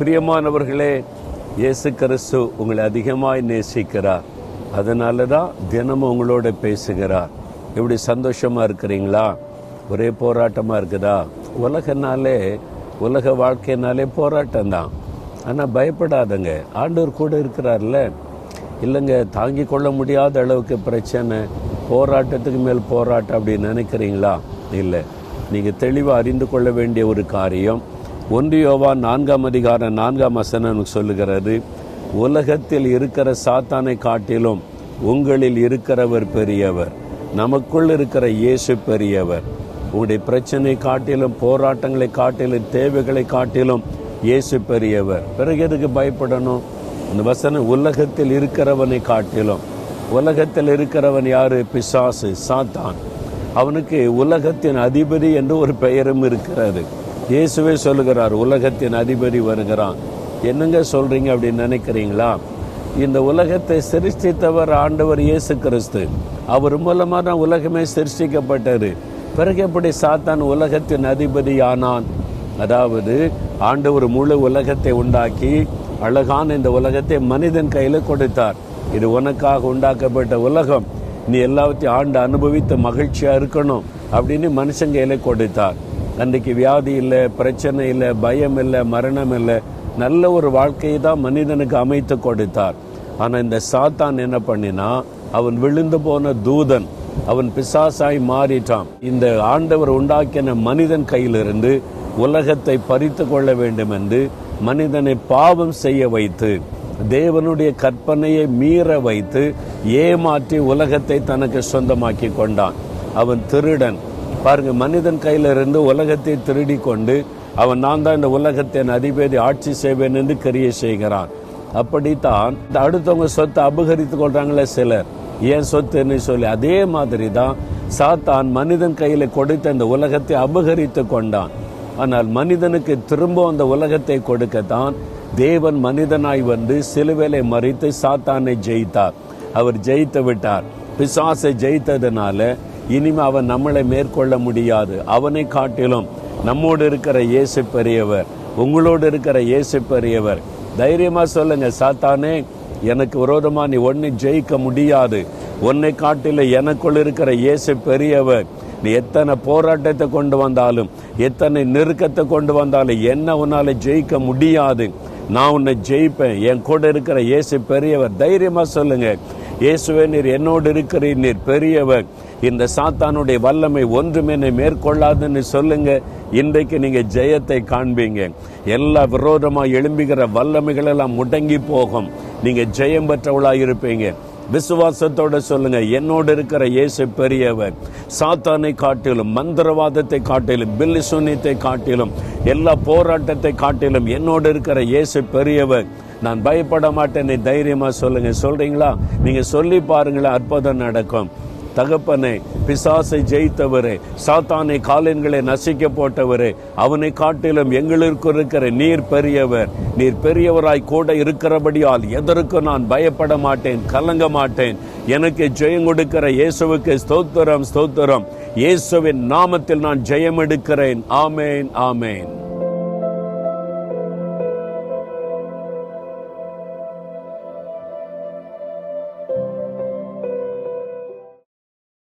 பிரியமானவர்களே, இயேசு கிறிஸ்து உங்களை அதிகமாய் நேசிக்கிறார். அதனால தான் தினமும் உங்களோட பேசுகிறார். எப்படி சந்தோஷமா இருக்கிறீங்களா? ஒரே போராட்டமாக இருக்குதா? உலக வாழ்க்கைனாலே போராட்டம் தான். ஆனால் பயப்படாதங்க, ஆண்டவர் கூட இருக்கிறார்ல. இல்லைங்க, தாங்கி கொள்ள முடியாத அளவுக்கு பிரச்சனை, போராட்டத்துக்கு மேல் போராட்டம் அப்படின்னு நினைக்கிறீங்களா? இல்லை, நீங்கள் தெளிவாக அறிந்து கொள்ள வேண்டிய ஒரு காரியம் 1 யோவான் 4:4 சொல்லுகிறது, உலகத்தில் இருக்கிற சாத்தானை காட்டிலும் உங்களில் இருக்கிறவர் பெரியவர், நமக்குள் இருக்கிற இயேசு பெரியவர். உங்களுடைய பிரச்சனை காட்டிலும், போராட்டங்களை காட்டிலும், தேவைகளை காட்டிலும் இயேசு பெரியவர். பிறகு எதுக்கு பயப்படணும்? இந்த வசனம் உலகத்தில் இருக்கிறவனை காட்டிலும். உலகத்தில் இருக்கிறவன் யாரு? பிசாசு, சாத்தான். அவனுக்கு உலகத்தின் அதிபதி என்று ஒரு பெயரும் இருக்கிறது. இயேசுவே சொல்லுகிறார், உலகத்தின் அதிபதி வருகிறான். என்னங்க சொல்றீங்க அப்படின்னு நினைக்கிறீங்களா? இந்த உலகத்தை சிருஷ்டித்தவர் ஆண்டவர் இயேசு கிறிஸ்து. அவர் மூலமா தான் உலகமே சிருஷ்டிக்கப்பட்டது. பிறகு எப்படி சாத்தான் உலகத்தின் அதிபதி ஆனான்? அதாவது ஆண்டவர் முழு உலகத்தை உண்டாக்கி அழகான இந்த உலகத்தை மனிதன் கையில கொடுத்தார். இது உனக்காக உண்டாக்கப்பட்ட உலகம், நீ எல்லாத்தையும் ஆண்டு அனுபவித்த மகிழ்ச்சியா இருக்கணும் அப்படின்னு மனுஷன் கையில கொடுத்தார். அன்றைக்கு வியாதி இல்லை, பிரச்சனை இல்லை, பயம் இல்லை, மரணம் இல்லை, நல்ல ஒரு வாழ்க்கையை தான் மனிதனுக்கு அமைத்து கொடுத்தார். ஆனா இந்த சாத்தான் என்ன பண்ணினா, அவன் விழுந்து போன தூதன், அவன் பிசாசாய் மாறிட்டான். இந்த ஆண்டவர் உண்டாக்கின மனிதன் கையிலிருந்து உலகத்தை பறித்து கொள்ள வேண்டும் என்று மனிதனை பாவம் செய்ய வைத்து, தேவனுடைய கற்பனையை மீற வைத்து, ஏமாற்றி உலகத்தை தனக்கு சொந்தமாக்கி கொண்டான். அவன் திருடன். பாருங்க, மனிதன் கையிலிருந்து உலகத்தை திருடி கொண்டு அவன் நான் தான் இந்த உலகத்தின் அதிபதி, ஆட்சி செய்வேன் என்று கிரியை செய்கிறான். அப்படித்தான் அடுத்தவங்க சொத்தை அபகரித்து கொள்றாங்களே சிலர், ஏன் சொத்துன்னு சொல்லி. அதே மாதிரி தான் சாத்தான் மனிதன் கையில கொடுத்த இந்த உலகத்தை அபகரித்து கொண்டான். ஆனால் மனிதனுக்கு திரும்ப அந்த உலகத்தை கொடுக்கத்தான் தேவன் மனிதனாய் வந்து சிலுவையிலே மரித்து சாத்தானை ஜெயித்தார். அவர் ஜெயித்து விட்டார். பிசாசை ஜெயித்ததுனால இனிமே அவன் நம்மளை மேற்கொள்ள முடியாது. அவனை காட்டிலும் நம்மோடு இருக்கிற இயேசு பெரியவர், உங்களோடு இருக்கிற இயேசு பெரியவர். தைரியமா சொல்லுங்க, சாத்தானே, எனக்கு விரோதமா நீ ஒன்னு ஜெயிக்க முடியாது. உன்னை காட்டில எனக்குள் இருக்கிற இயேசு பெரியவர். நீ எத்தனை போராட்டத்தை கொண்டு வந்தாலும், எத்தனை நெருக்கத்தை கொண்டு வந்தாலும் என்ன உன்னால ஜெயிக்க முடியாது. நான் உன்னை ஜெயிப்பேன். என் கூட இருக்கிற இயேசு பெரியவர். தைரியமா சொல்லுங்க, இயேசுவே நீர் என்னோடு இருக்கிறீர், நீர் பெரியவர். இந்த சாத்தானுடைய வல்லமை ஒன்றுமே மேற்கொள்ளாதுன்னு சொல்லுங்க. இன்றைக்கு நீங்க ஜெயத்தை காண்பீங்க. எல்லா விரோதமா எழும்புகிற வல்லமைகள் எல்லாம் முடங்கி போகும். நீங்க ஜெயம் பெற்றவளாய் இருப்பீங்க. விசுவாசத்தோட சொல்லுங்க, என்னோடு இருக்கிற இயேசு பெரியவர். சாத்தானை காட்டிலும், மந்திரவாதத்தை காட்டிலும், பில்லி சூனியத்தை காட்டிலும், எல்லா போராட்டத்தை காட்டிலும் என்னோடு இருக்கிற இயேசு பெரியவர். நான் பயப்பட மாட்டேன்னு தைரியமா சொல்லுங்க. சொல்றீங்களா? நீங்க சொல்லி பாருங்களேன், அற்புதம் நடக்கும். தகப்பனே, பிசாசை ஜெயித்தவரே, சாத்தானை காலின்களை நசிக்க போட்டவரே, அவனை காட்டிலும் எங்களுக்கு இருக்கிற நீர் பெரியவர். நீர் பெரியவராய் கூட இருக்கிறபடியால் எதற்கு நான் பயப்பட மாட்டேன், கலங்க மாட்டேன். எனக்கு ஜெயம் கொடுக்கிற இயேசுவுக்கு ஸ்தோத்திரம், ஸ்தோத்திரம். இயேசுவின் நாமத்தில் நான் ஜெயம் எடுக்கிறேன். ஆமேன், ஆமேன்.